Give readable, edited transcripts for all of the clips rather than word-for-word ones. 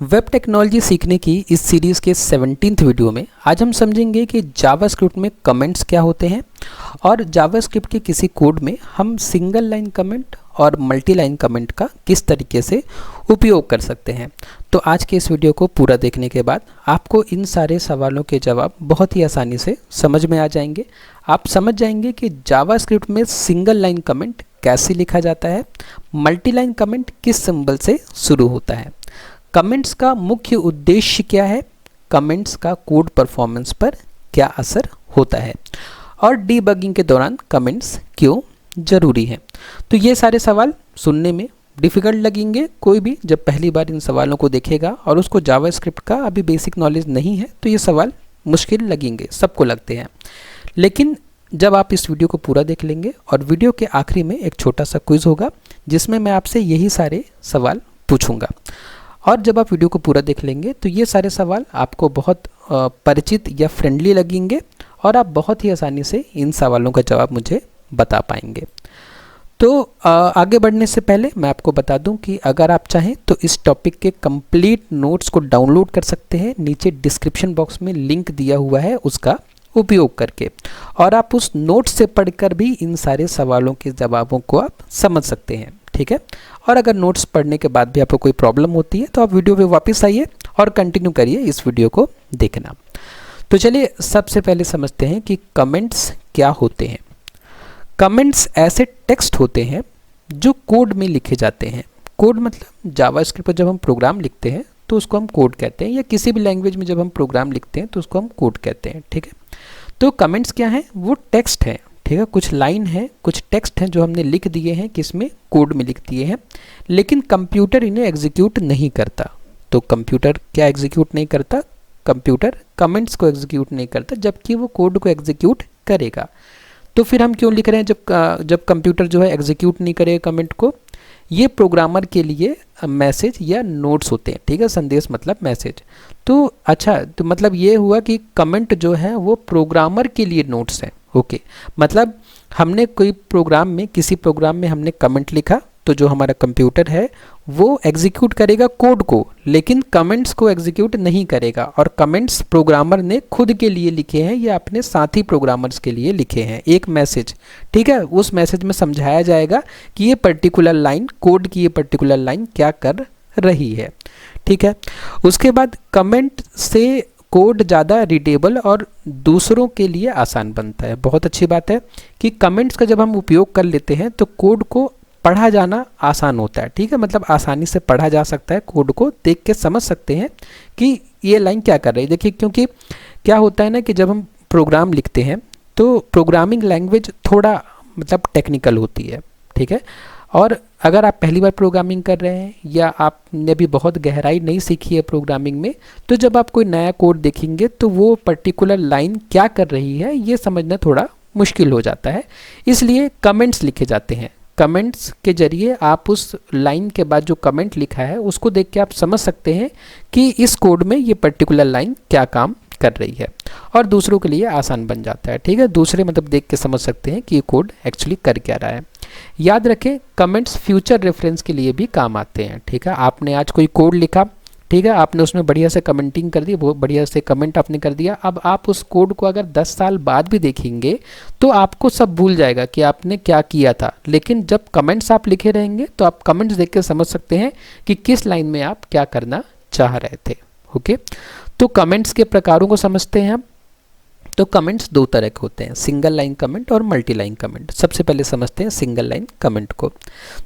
Web technology सीखने की इस सीरीज़ के 17th वीडियो में आज हम समझेंगे कि जावास्क्रिप्ट में कमेंट्स क्या होते हैं और जावास्क्रिप्ट के किसी कोड में हम सिंगल लाइन कमेंट और मल्टी लाइन कमेंट का किस तरीके से उपयोग कर सकते हैं। तो आज के इस वीडियो को पूरा देखने के बाद आपको इन सारे सवालों के जवाब बहुत ही आसानी से समझ में आ जाएंगे। आप समझ जाएंगे कि जावास्क्रिप्ट में सिंगल लाइन कमेंट कैसे लिखा जाता है, मल्टी लाइन कमेंट किस सिंबल से शुरू होता है, कमेंट्स का मुख्य उद्देश्य क्या है, कमेंट्स का कोड परफॉर्मेंस पर क्या असर होता है और डीबगिंग के दौरान कमेंट्स क्यों ज़रूरी हैं। तो ये सारे सवाल सुनने में डिफ़िकल्ट लगेंगे, कोई भी जब पहली बार इन सवालों को देखेगा और उसको जावास्क्रिप्ट का अभी बेसिक नॉलेज नहीं है तो ये सवाल मुश्किल लगेंगे, सबको लगते हैं। लेकिन जब आप इस वीडियो को पूरा देख लेंगे और वीडियो के आखिरी में एक छोटा सा क्विज़ होगा जिसमें मैं आपसे यही सारे सवाल पूछूंगा और जब आप वीडियो को पूरा देख लेंगे तो ये सारे सवाल आपको बहुत परिचित या फ्रेंडली लगेंगे और आप बहुत ही आसानी से इन सवालों का जवाब मुझे बता पाएंगे। तो आगे बढ़ने से पहले मैं आपको बता दूं कि अगर आप चाहें तो इस टॉपिक के कंप्लीट नोट्स को डाउनलोड कर सकते हैं, नीचे डिस्क्रिप्शन बॉक्स में लिंक दिया हुआ है उसका उपयोग करके, और आप उस नोट से पढ़कर भी इन सारे सवालों के जवाबों को आप समझ सकते हैं, ठीक है। और अगर नोट्स पढ़ने के बाद भी आपको कोई प्रॉब्लम होती है तो आप वीडियो पे वापस आइए और कंटिन्यू करिए इस वीडियो को देखना। तो चलिए सबसे पहले समझते हैं कि कमेंट्स क्या होते हैं। कमेंट्स ऐसे टेक्स्ट होते हैं जो कोड में लिखे जाते हैं। कोड मतलब जावास्क्रिप्ट पर जब हम प्रोग्राम लिखते हैं तो उसको हम कोड कहते हैं, या किसी भी लैंग्वेज में जब हम प्रोग्राम लिखते हैं तो उसको हम कोड कहते हैं, ठीक है। तो कमेंट्स क्या हैं? वो टेक्स्ट हैं, ठीक है। कुछ लाइन है, कुछ टेक्स्ट हैं जो हमने लिख दिए हैं, किसमें? कोड में लिख दिए हैं, लेकिन कंप्यूटर इन्हें एग्जीक्यूट नहीं करता। तो कंप्यूटर क्या एग्जीक्यूट नहीं करता? कंप्यूटर कमेंट्स को एग्जीक्यूट नहीं करता, जबकि वो कोड को एग्जीक्यूट करेगा। तो फिर हम क्यों लिख रहे हैं जब कंप्यूटर जो है एग्जीक्यूट नहीं करेगा कमेंट को? ये प्रोग्रामर के लिए मैसेज या नोट्स होते हैं, ठीक है। संदेश मतलब मैसेज। तो अच्छा, तो मतलब ये हुआ कि कमेंट जो है वो प्रोग्रामर के लिए नोट्स हैं, ओके। मतलब हमने कोई प्रोग्राम में, किसी प्रोग्राम में हमने कमेंट लिखा तो जो हमारा कंप्यूटर है वो एग्जीक्यूट करेगा कोड को, लेकिन कमेंट्स को एग्जीक्यूट नहीं करेगा। और कमेंट्स प्रोग्रामर ने खुद के लिए लिखे हैं या अपने साथी प्रोग्रामर्स के लिए लिखे हैं, एक मैसेज, ठीक है। उस मैसेज में समझाया जाएगा कि ये पर्टिकुलर लाइन, कोड की ये पर्टिकुलर लाइन क्या कर रही है, ठीक है। उसके बाद कमेंट से कोड ज़्यादा रीडेबल और दूसरों के लिए आसान बनता है। बहुत अच्छी बात है कि कमेंट्स का जब हम उपयोग कर लेते हैं तो कोड को पढ़ा जाना आसान होता है, ठीक है। मतलब आसानी से पढ़ा जा सकता है, कोड को देख के समझ सकते हैं कि ये लाइन क्या कर रही है। देखिए, क्योंकि क्या होता है ना कि जब हम प्रोग्राम लिखते हैं तो प्रोग्रामिंग लैंग्वेज थोड़ा मतलब टेक्निकल होती है, ठीक है। और अगर आप पहली बार प्रोग्रामिंग कर रहे हैं या आपने भी बहुत गहराई नहीं सीखी है प्रोग्रामिंग में, तो जब आप कोई नया कोड देखेंगे तो वो पर्टिकुलर लाइन क्या कर रही है ये समझना थोड़ा मुश्किल हो जाता है। इसलिए कमेंट्स लिखे जाते हैं। कमेंट्स के जरिए आप उस लाइन के बाद जो कमेंट लिखा है उसको देख के आप समझ सकते हैं कि इस कोड में ये पर्टिकुलर लाइन क्या काम कर रही है, और दूसरों के लिए आसान बन जाता है, ठीक है। दूसरे मतलब देख के समझ सकते हैं कि ये कोड एक्चुअली कर क्या रहा है। याद रखें, कमेंट्स फ्यूचर रेफरेंस के लिए भी काम आते हैं, ठीक है। आपने आज कोई कोड लिखा, ठीक है, आपने उसमें बढ़िया से कमेंटिंग कर दी, बहुत बढ़िया से कमेंट आपने कर दिया। अब आप उस कोड को अगर 10 साल बाद भी देखेंगे तो आपको सब भूल जाएगा कि आपने क्या किया था, लेकिन जब कमेंट्स आप लिखे रहेंगे तो आप कमेंट्स देख के समझ सकते हैं कि किस लाइन में आप क्या करना चाह रहे थे, ओके। तो कमेंट्स के प्रकारों को समझते हैं हम। तो कमेंट्स दो तरह के होते हैं, सिंगल लाइन कमेंट और मल्टी लाइन कमेंट। सबसे पहले समझते हैं सिंगल लाइन कमेंट को।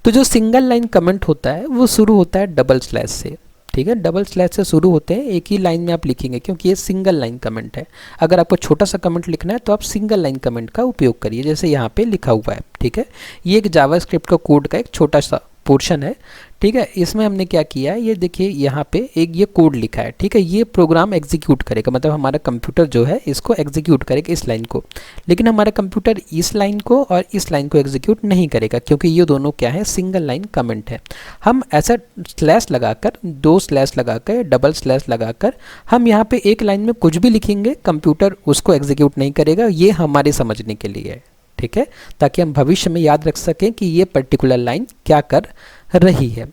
तो जो सिंगल लाइन कमेंट होता है वो शुरू होता है डबल स्लैश से, ठीक है। डबल स्लैश से शुरू होते हैं, एक ही लाइन में आप लिखेंगे क्योंकि ये सिंगल लाइन कमेंट है। अगर आपको छोटा सा कमेंट लिखना है तो आप सिंगल लाइन कमेंट का उपयोग करिए, जैसे यहाँ पे लिखा हुआ है, ठीक है। ये एक जावास्क्रिप्ट का कोड का एक छोटा सा पोर्शन है, ठीक है। इसमें हमने क्या किया है, ये देखिए यहाँ पे एक ये कोड लिखा है, ठीक है। ये प्रोग्राम एग्जीक्यूट करेगा, मतलब हमारा कंप्यूटर जो है इसको एग्जीक्यूट करेगा इस लाइन को, लेकिन हमारा कंप्यूटर इस लाइन को और इस लाइन को एग्जीक्यूट नहीं करेगा क्योंकि ये दोनों क्या है, सिंगल लाइन कमेंट है। हम ऐसा स्लैश लगाकर, दो स्लैश लगाकर, डबल स्लैश लगाकर हम यहाँ पे एक लाइन में कुछ भी लिखेंगे, कंप्यूटर उसको एग्जीक्यूट नहीं करेगा। ये हमारे समझने के लिए है, ठीक है, ताकि हम भविष्य में याद रख सकें कि ये पर्टिकुलर लाइन क्या कर रही है।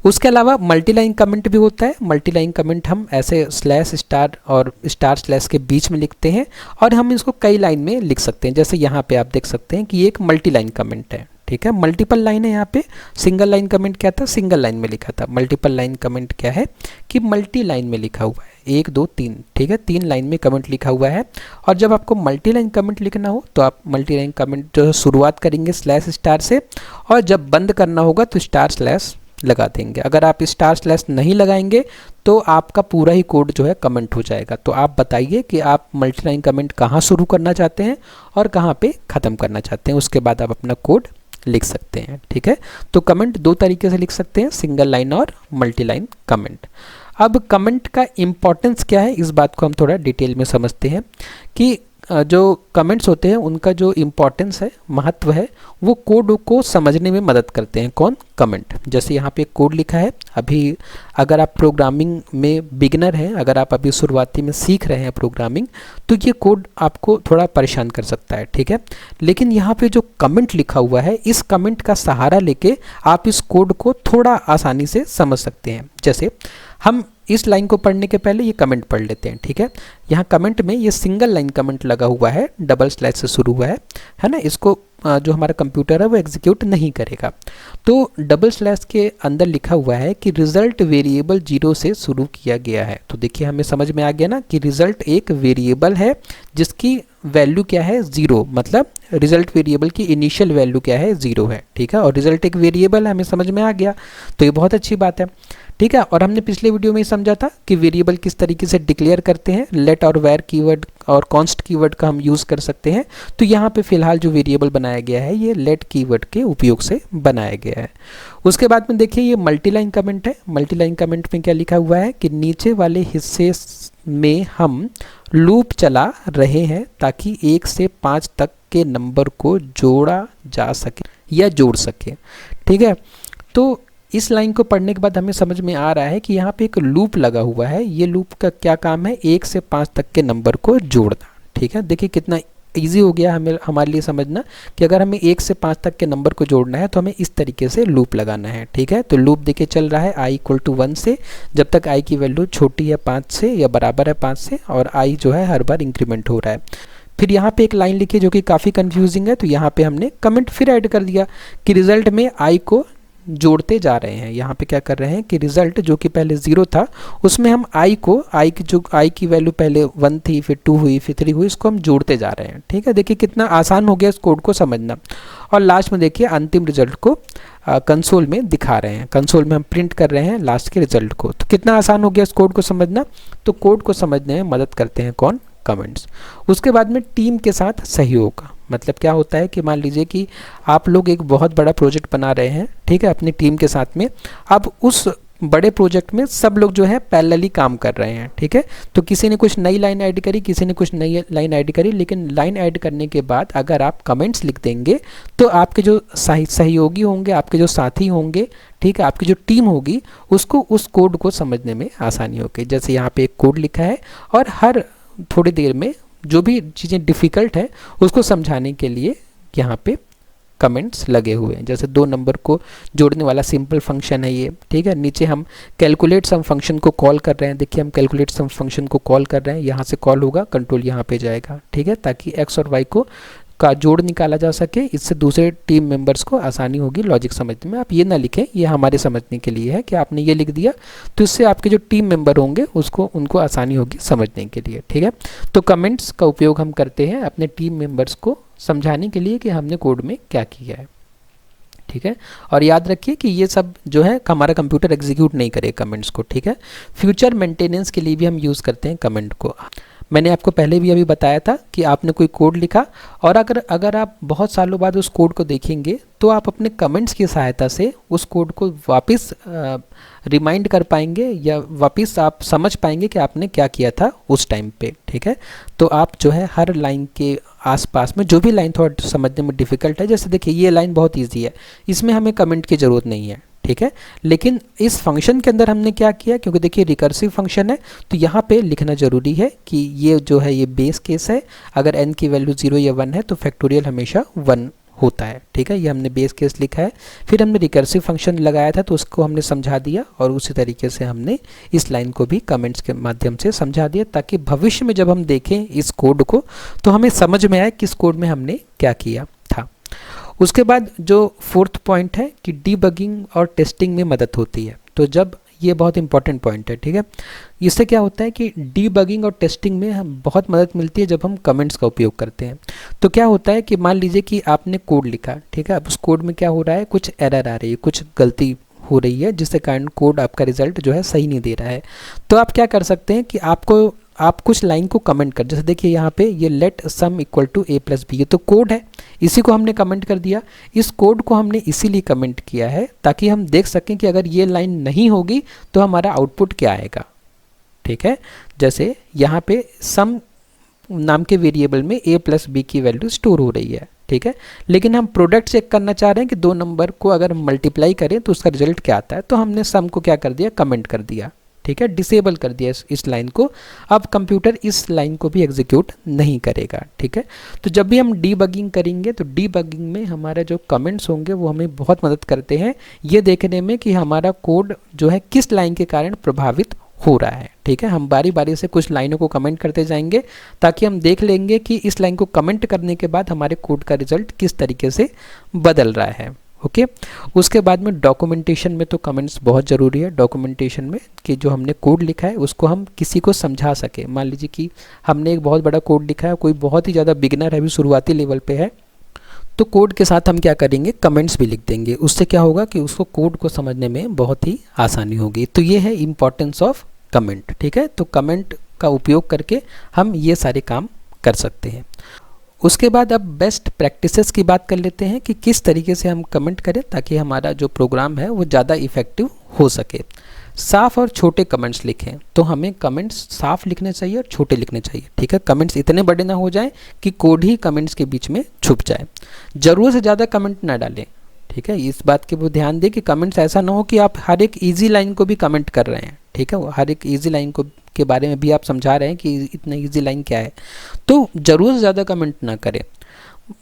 उसके अलावा मल्टीलाइन कमेंट भी होता है। मल्टीलाइन कमेंट हम ऐसे स्लैश स्टार और स्टार स्लैश के बीच में लिखते हैं और हम इसको कई लाइन में लिख सकते हैं। जैसे यहाँ पे आप देख सकते हैं कि ये एक मल्टीलाइन कमेंट है, ठीक है। मल्टीपल लाइन है यहाँ पे। सिंगल लाइन कमेंट क्या था, सिंगल लाइन में लिखा था। मल्टीपल लाइन कमेंट क्या है कि मल्टी लाइन में लिखा हुआ है, 1 2 3, ठीक है, 3 लाइन में कमेंट लिखा हुआ है। और जब आपको मल्टी लाइन कमेंट लिखना हो तो आप मल्टी लाइन कमेंट जो शुरुआत करेंगे स्लैश स्टार से, और जब बंद करना होगा तो स्टार स्लैश लगा देंगे। अगर आप स्टार स्लैश नहीं लगाएंगे तो आपका पूरा ही कोड जो है कमेंट हो जाएगा। तो आप बताइए कि आप मल्टीलाइन कमेंट कहाँ शुरू करना चाहते हैं और कहाँ पे ख़त्म करना चाहते हैं, उसके बाद आप अपना कोड लिख सकते हैं, ठीक है। तो कमेंट 2 तरीके से लिख सकते हैं, सिंगल लाइन और मल्टीलाइन कमेंट। अब कमेंट का इम्पोर्टेंस क्या है, इस बात को हम थोड़ा डिटेल में समझते हैं कि जो कमेंट्स होते हैं उनका जो इम्पोर्टेंस है, महत्व है, वो कोड को समझने में मदद करते हैं। कौन? कमेंट। जैसे यहाँ पे कोड लिखा है, अभी अगर आप प्रोग्रामिंग में बिगिनर हैं, अगर आप अभी शुरुआती में सीख रहे हैं प्रोग्रामिंग, तो ये कोड आपको थोड़ा परेशान कर सकता है, ठीक है। लेकिन यहाँ पे जो कमेंट लिखा हुआ है, इस कमेंट का सहारा लेके आप इस कोड को थोड़ा आसानी से समझ सकते हैं। जैसे हम इस लाइन को पढ़ने के पहले ये कमेंट पढ़ लेते हैं, ठीक है। यहाँ कमेंट में ये सिंगल लाइन कमेंट लगा हुआ है, डबल स्लैश से शुरू हुआ है ना। इसको जो हमारा कंप्यूटर है वो एग्जीक्यूट नहीं करेगा। तो डबल स्लैश के अंदर लिखा हुआ है कि रिजल्ट वेरिएबल 0 से शुरू किया गया है। तो देखिए हमें समझ में आ गया ना कि रिजल्ट एक वेरिएबल है जिसकी वैल्यू क्या है, 0, मतलब रिजल्ट वेरिएबल की इनिशियल वैल्यू क्या है, 0 है, ठीक है। और रिजल्ट एक वेरिएबल है, हमें समझ में आ गया, तो ये बहुत अच्छी बात है, ठीक है। और हमने पिछले वीडियो में ही समझा था कि वेरिएबल किस तरीके से डिक्लेयर करते हैं। लेट और वेर कीवर्ड और कॉन्स्ट कीवर्ड का हम यूज़ कर सकते हैं। तो यहाँ पे फिलहाल जो वेरिएबल बनाया गया है ये लेट कीवर्ड के उपयोग से बनाया गया है। उसके बाद में देखिए ये मल्टीलाइन कमेंट है। मल्टीलाइन कमेंट में क्या लिखा हुआ है कि नीचे वाले हिस्से में हम लूप चला रहे हैं ताकि 1 से 5 तक के नंबर को जोड़ा जा सके या जोड़ सके, ठीक है। तो इस लाइन को पढ़ने के बाद हमें समझ में आ रहा है कि यहाँ पे एक लूप लगा हुआ है। ये लूप का क्या काम है, 1 से 5 तक के नंबर को जोड़ना, ठीक है। देखिए कितना इजी हो गया हमारे लिए समझना कि अगर हमें 1 से 5 तक के नंबर को जोड़ना है तो हमें इस तरीके से लूप लगाना है, ठीक है। तो लूप देखिए चल रहा है i = 1 से, जब तक i की वैल्यू छोटी है 5 से या बराबर है 5 से, और i जो है हर बार इंक्रीमेंट हो रहा है। फिर यहाँ पे एक लाइन लिखी जो कि काफ़ी कंफ्यूजिंग है, तो यहाँ पे हमने कमेंट फिर ऐड कर दिया कि रिजल्ट में i को जोड़ते जा रहे हैं। यहाँ पे क्या कर रहे हैं कि रिजल्ट जो कि पहले 0 था उसमें हम i की वैल्यू पहले 1 थी, फिर 2 हुई, फिर 3 हुई, इसको हम जोड़ते जा रहे हैं, ठीक है। देखिए कितना आसान हो गया इस कोड को समझना। और लास्ट में देखिए अंतिम रिजल्ट को कंसोल में दिखा रहे हैं, कंसोल में हम प्रिंट कर रहे हैं लास्ट के रिजल्ट को। तो कितना आसान हो गया इस कोड को समझना। तो कोड को समझने में मदद करते हैं कौन, कमेंट्स। उसके बाद में टीम के साथ सहयोग, मतलब क्या होता है कि मान लीजिए कि आप लोग एक बहुत बड़ा प्रोजेक्ट बना रहे हैं, ठीक है, अपनी टीम के साथ में। अब उस बड़े प्रोजेक्ट में सब लोग जो है पैरेलली काम कर रहे हैं, ठीक है। तो किसी ने कुछ नई लाइन ऐड करी, किसी ने कुछ नई लाइन ऐड करी, लेकिन लाइन ऐड करने के बाद अगर आप कमेंट्स लिख देंगे तो आपके जो सहयोगी होंगे, आपके जो साथी होंगे, ठीक है, आपकी जो टीम होगी, उसको उस कोड को समझने में आसानी होगी। जैसे यहाँ पे एक कोड लिखा है और हर थोड़ी देर में जो भी चीज़ें डिफ़िकल्ट है उसको समझाने के लिए यहाँ पे कमेंट्स लगे हुए हैं। जैसे 2 नंबर को जोड़ने वाला सिंपल फंक्शन है ये, ठीक है। नीचे हम कैलकुलेट सम फंक्शन को कॉल कर रहे हैं, देखिए हम कैलकुलेट सम फंक्शन को कॉल कर रहे हैं, यहाँ से कॉल होगा, कंट्रोल यहाँ पे जाएगा, ठीक है, ताकि x और y का जोड़ निकाला जा सके। इससे दूसरे टीम मेंबर्स को आसानी होगी लॉजिक समझने में। आप ये ना लिखें, ये हमारे समझने के लिए है कि आपने ये लिख दिया तो इससे आपके जो टीम मेंबर होंगे उनको आसानी होगी समझने के लिए, ठीक है। तो कमेंट्स का उपयोग हम करते हैं अपने टीम मेंबर्स को समझाने के लिए कि हमने कोड में क्या किया है, ठीक है। और याद रखिए कि ये सब जो है हमारा कंप्यूटर एग्जीक्यूट नहीं करेगा कमेंट्स को, ठीक है। फ्यूचर मेंटेनेंस के लिए भी हम यूज़ करते हैं कमेंट को। मैंने आपको पहले भी अभी बताया था कि आपने कोई कोड लिखा और अगर आप बहुत सालों बाद उस कोड को देखेंगे तो आप अपने कमेंट्स की सहायता से उस कोड को वापस रिमाइंड कर पाएंगे या वापस आप समझ पाएंगे कि आपने क्या किया था उस टाइम पे, ठीक है। तो आप जो है हर लाइन के आसपास में जो भी लाइन थोड़ा समझने में डिफ़िकल्ट है, जैसे देखिए ये लाइन बहुत ईजी है, इसमें हमें कमेंट की ज़रूरत नहीं है, ठीक है। लेकिन इस फंक्शन के अंदर हमने क्या किया, क्योंकि देखिए रिकर्सिव फंक्शन है तो यहाँ पे लिखना ज़रूरी है कि ये जो है ये बेस केस है, अगर n की वैल्यू 0 या 1 है तो फैक्टोरियल हमेशा 1 होता है। ठीक है, ये हमने बेस केस लिखा है, फिर हमने रिकर्सिव फंक्शन लगाया था तो उसको हमने समझा दिया, और उसी तरीके से हमने इस लाइन को भी कमेंट्स के माध्यम से समझा दिया, ताकि भविष्य में जब हम देखें इस कोड को तो हमें समझ में आए किस कोड में हमने क्या किया था। उसके बाद जो फोर्थ पॉइंट है कि डीबगिंग और टेस्टिंग में मदद होती है। तो जब ये बहुत इंपॉर्टेंट पॉइंट है, ठीक है, इससे क्या होता है कि डीबगिंग और टेस्टिंग में हम बहुत मदद मिलती है जब हम कमेंट्स का उपयोग करते हैं। तो क्या होता है कि मान लीजिए कि आपने कोड लिखा, ठीक है, अब उस कोड में क्या हो रहा है, कुछ एरर आ रही है, कुछ गलती हो रही है, जिससे कारण कोड आपका रिजल्ट जो है सही नहीं दे रहा है। तो आप क्या कर सकते हैं कि आप कुछ लाइन को कमेंट कर, जैसे देखिए यहाँ पे ये let sum equal to a plus B, ये तो कोड है, इसी को हमने कमेंट कर दिया। इस कोड को हमने इसीलिए कमेंट किया है ताकि हम देख सकें कि अगर ये लाइन नहीं होगी तो हमारा आउटपुट क्या आएगा। ठीक है, जैसे यहाँ पे सम नाम के वेरिएबल में a प्लस बी की वैल्यू स्टोर हो रही है, ठीक है, लेकिन हम प्रोडक्ट चेक करना चाह रहे हैं कि दो नंबर को अगर मल्टीप्लाई करें तो उसका रिजल्ट क्या आता है। तो हमने सम को क्या कर दिया, कमेंट कर दिया, ठीक है, डिसेबल कर दिया इस लाइन को। अब कंप्यूटर इस लाइन को भी एग्जीक्यूट नहीं करेगा। ठीक है, तो जब भी हम डीबगिंग करेंगे तो डीबगिंग में हमारे जो कमेंट्स होंगे वो हमें बहुत मदद करते हैं ये देखने में कि हमारा कोड जो है किस लाइन के कारण प्रभावित हो रहा है। ठीक है, हम बारी बारी से कुछ लाइनों को कमेंट करते जाएंगे ताकि हम देख लेंगे कि इस लाइन को कमेंट करने के बाद हमारे कोड का रिजल्ट किस तरीके से बदल रहा है। ओके, उसके बाद में डॉक्यूमेंटेशन में तो कमेंट्स बहुत ज़रूरी है। डॉक्यूमेंटेशन में कि जो हमने कोड लिखा है उसको हम किसी को समझा सके। मान लीजिए कि हमने एक बहुत बड़ा कोड लिखा है, कोई बहुत ही ज़्यादा बिगिनर है, अभी शुरुआती लेवल पे है, तो कोड के साथ हम क्या करेंगे, कमेंट्स भी लिख देंगे। उससे क्या होगा कि उसको कोड को समझने में बहुत ही आसानी होगी। तो ये है इम्पॉर्टेंस ऑफ कमेंट। ठीक है, तो कमेंट का उपयोग करके हम ये सारे काम कर सकते हैं। उसके बाद अब बेस्ट प्रैक्टिसेस की बात कर लेते हैं कि किस तरीके से हम कमेंट करें ताकि हमारा जो प्रोग्राम है वो ज़्यादा इफ़ेक्टिव हो सके। साफ और छोटे कमेंट्स लिखें, तो हमें कमेंट्स साफ लिखने चाहिए और छोटे लिखने चाहिए। ठीक है, कमेंट्स इतने बड़े ना हो जाएं कि कोड ही कमेंट्स के बीच में छुप जाए। ज़रूरत से ज़्यादा कमेंट ना डालें। ठीक है, इस बात के वो ध्यान दें कि कमेंट्स ऐसा ना हो कि आप हर एक ईजी लाइन को भी कमेंट कर रहे हैं। ठीक है, हर एक ईजी लाइन को के बारे में भी आप समझा रहे हैं कि इतना ईजी लाइन क्या है, तो ज़रूरत से ज़्यादा कमेंट ना करें।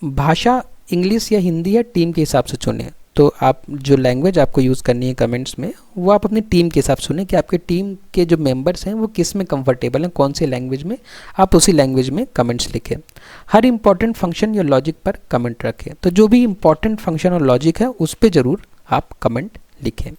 भाषा इंग्लिश या हिंदी या टीम के हिसाब से चुनें। तो आप जो लैंग्वेज आपको यूज़ करनी है कमेंट्स में वो आप अपनी टीम के हिसाब से सुनें कि आपके टीम के जो मेंबर्स हैं वो किस में कंफर्टेबल हैं, कौन सी लैंग्वेज में, आप उसी लैंग्वेज में कमेंट्स लिखें। हर इंपॉर्टेंट फंक्शन या लॉजिक पर कमेंट रखें, तो जो भी इंपॉर्टेंट फंक्शन और लॉजिक है उस पर ज़रूर आप कमेंट लिखें।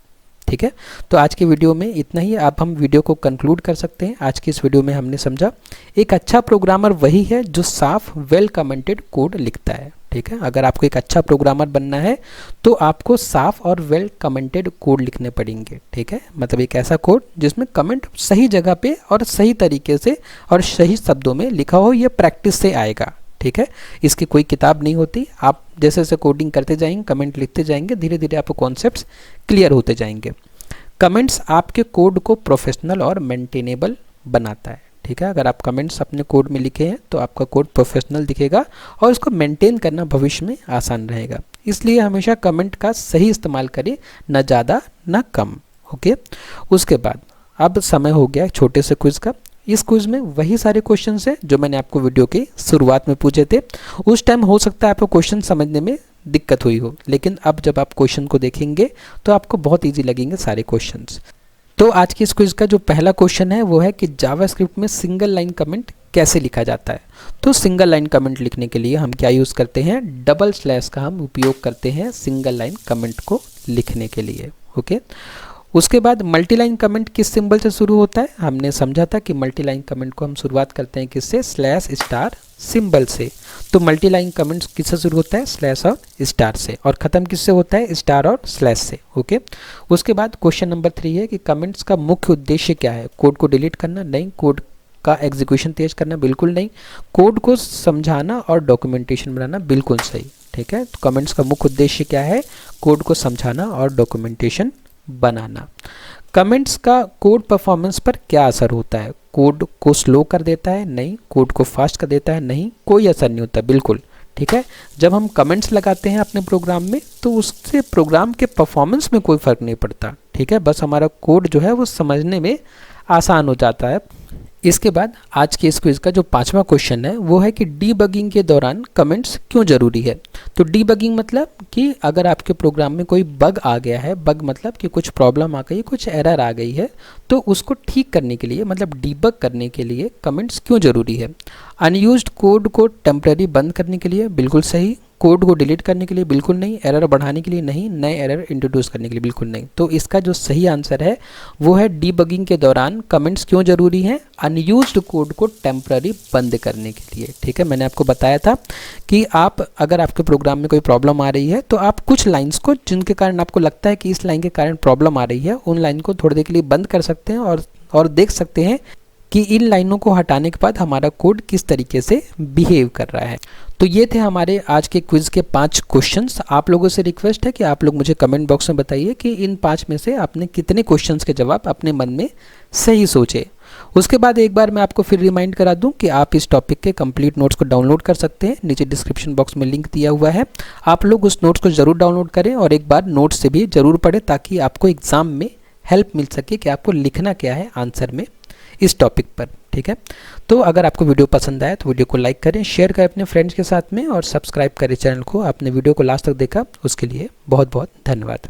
ठीक है, तो आज के वीडियो में इतना ही। अब हम वीडियो को कंक्लूड कर सकते हैं। आज की इस वीडियो में हमने समझा एक अच्छा प्रोग्रामर वही है जो साफ वेल कमेंटेड कोड लिखता है। ठीक है, अगर आपको एक अच्छा प्रोग्रामर बनना है तो आपको साफ और वेल कमेंटेड कोड लिखने पड़ेंगे। ठीक है, मतलब एक ऐसा कोड जिसमें कमेंट सही जगह पे और सही तरीके से और सही शब्दों में लिखा हो, ये प्रैक्टिस से आएगा। ठीक है, इसकी कोई किताब नहीं होती, आप जैसे जैसे कोडिंग करते जाएंगे, कमेंट लिखते जाएंगे, धीरे धीरे आपको कॉन्सेप्ट्स क्लियर होते जाएंगे। कमेंट्स आपके कोड को प्रोफेशनल और मेंटेनेबल बनाता है। ठीक है, अगर आप कमेंट्स अपने कोड में लिखे हैं तो आपका कोड प्रोफेशनल दिखेगा और इसको मेंटेन करना भविष्य में आसान रहेगा। इसलिए हमेशा कमेंट का सही इस्तेमाल करें, न ज़्यादा न कम। ओके, उसके बाद अब समय हो गया छोटे से क्विज़ का। इस क्विज़ में वही सारे क्वेश्चन हैं जो मैंने आपको वीडियो की शुरुआत में पूछे थे। उस टाइम हो सकता है आपको क्वेश्चन समझने में दिक्कत हुई हो, लेकिन अब जब आप क्वेश्चन को देखेंगे तो आपको बहुत ईजी लगेंगे सारे क्वेश्चंस। तो आज की इस क्विज़ का जो पहला क्वेश्चन है वो है कि जावास्क्रिप्ट में सिंगल लाइन कमेंट कैसे लिखा जाता है। तो सिंगल लाइन कमेंट लिखने के लिए हम क्या यूज़ करते हैं, डबल स्लैश का हम उपयोग करते हैं सिंगल लाइन कमेंट को लिखने के लिए। ओके, उसके बाद मल्टीलाइन कमेंट किस सिंबल से शुरू होता है, हमने समझा था कि मल्टीलाइन कमेंट को हम शुरुआत करते हैं किससे, स्लैश स्टार सिंबल से। तो मल्टीलाइन कमेंट्स किससे शुरू होता है, स्लैश और स्टार से, और ख़त्म किससे होता है, स्टार और स्लैश से। ओके, उसके बाद क्वेश्चन नंबर 3 है कि कमेंट्स का मुख्य उद्देश्य क्या है, कोड को डिलीट करना, नहीं, कोड का एग्जीक्यूशन तेज करना, बिल्कुल नहीं, कोड को समझाना और डॉक्यूमेंटेशन बनाना, बिल्कुल सही। ठीक है, तो कमेंट्स का मुख्य उद्देश्य क्या है, कोड को समझाना और डॉक्यूमेंटेशन बनाना। कमेंट्स का कोड परफॉर्मेंस पर क्या असर होता है, कोड को स्लो कर देता है, नहीं, कोड को फास्ट कर देता है, नहीं, कोई असर नहीं होता, बिल्कुल। ठीक है, जब हम कमेंट्स लगाते हैं अपने प्रोग्राम में तो उससे प्रोग्राम के परफॉर्मेंस में कोई फ़र्क नहीं पड़ता। ठीक है, बस हमारा कोड जो है वो समझने में आसान हो जाता है। इसके बाद आज के इस क्विज का जो 5वां क्वेश्चन है वो है कि डीबगिंग के दौरान कमेंट्स क्यों ज़रूरी है। तो डीबगिंग मतलब कि अगर आपके प्रोग्राम में कोई बग आ गया है, बग मतलब कि कुछ प्रॉब्लम आ गई, कुछ एरर आ गई है, तो उसको ठीक करने के लिए मतलब डीबग करने के लिए कमेंट्स क्यों ज़रूरी है। अनयूज्ड कोड को टेम्पररी बंद करने के लिए, बिल्कुल सही। कोड को डिलीट करने के लिए, बिल्कुल नहीं। एरर बढ़ाने के लिए नहीं। नए एरर इंट्रोड्यूस करने के लिए, बिल्कुल नहीं। तो इसका जो सही आंसर है वो है डीबगिंग के दौरान कमेंट्स क्यों ज़रूरी हैं, अनयूज्ड कोड को टेम्पररी बंद करने के लिए। ठीक है, मैंने आपको बताया था कि आप अगर आपके प्रोग्राम में कोई प्रॉब्लम आ रही है तो आप कुछ लाइन्स को जिनके कारण आपको लगता है कि इस लाइन के कारण प्रॉब्लम आ रही है, उन लाइन को थोड़ी देर के लिए बंद कर सकते हैं और देख सकते हैं कि इन लाइनों को हटाने के बाद हमारा कोड किस तरीके से बिहेव कर रहा है। तो ये थे हमारे आज के क्विज़ के 5 क्वेश्चंस। आप लोगों से रिक्वेस्ट है कि आप लोग मुझे कमेंट बॉक्स में बताइए कि इन 5 में से आपने कितने क्वेश्चंस के जवाब अपने मन में सही सोचे। उसके बाद एक बार मैं आपको फिर रिमाइंड करा दूं कि आप इस टॉपिक के कंप्लीट नोट्स को डाउनलोड कर सकते हैं। नीचे डिस्क्रिप्शन बॉक्स में लिंक दिया हुआ है, आप लोग उस नोट्स को ज़रूर डाउनलोड करें और एक बार नोट्स से भी ज़रूर पढ़ें ताकि आपको एग्ज़ाम में हेल्प मिल सके कि आपको लिखना क्या है आंसर में इस टॉपिक पर। ठीक है, तो अगर आपको वीडियो पसंद आए तो वीडियो को लाइक करें, शेयर करें अपने फ्रेंड्स के साथ में और सब्सक्राइब करें चैनल को। आपने वीडियो को लास्ट तक देखा उसके लिए बहुत बहुत धन्यवाद।